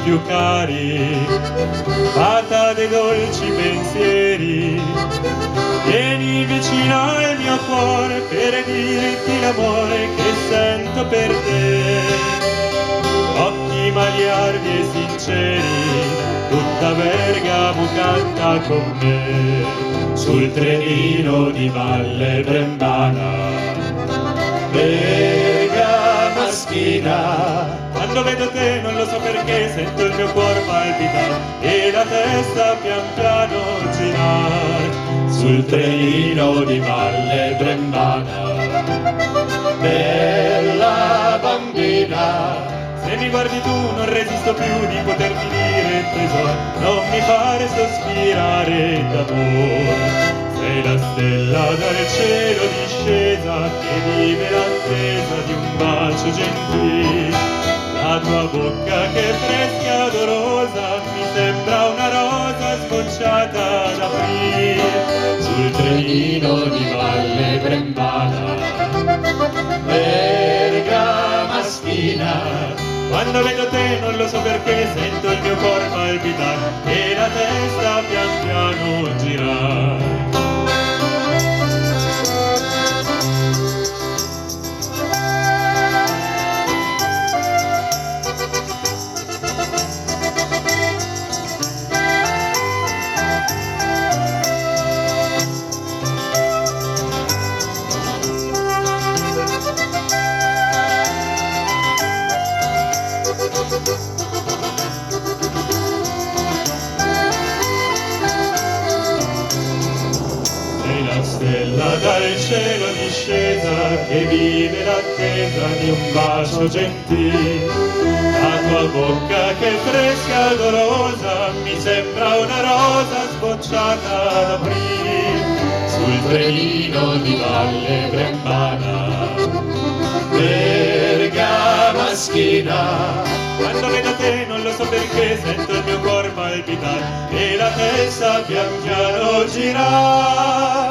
più cari, fata dei dolci pensieri, vieni vicino al mio cuore per dirti l'amore che sento per te. Occhi magliardi e sinceri, tutta Bergamo canta con me, sul trenino di Valle Brembana. Bergamaschina, quando vedo te non lo so perché sento il mio cuore palpitare e la testa pian piano girare, sul trenino di Valle Brembana. Bella bambina, se mi guardi tu non resisto più di poterti dire tesoro, non mi fare sospirare d'amore. Sei la stella dal cielo discesa che vive l'attesa di un bacio gentile. La tua bocca che è fresca e odorosa mi sembra una rosa sbocciata ad aprire, sul trenino di Valle Brembana. Bergamaschina, quando vedo te non lo so perché sento il mio cuore palpitare e la testa pian piano girare. Stella dal cielo discesa che vive l'attesa di un bacio gentile. La tua bocca che è fresca e odorosa mi sembra una rosa sbocciata ad aprire, sul trenino di Valle Brembana. Bergamaschina, quando vedo te non lo so perché sento il mio cuore palpitare e la testa pian piano girare.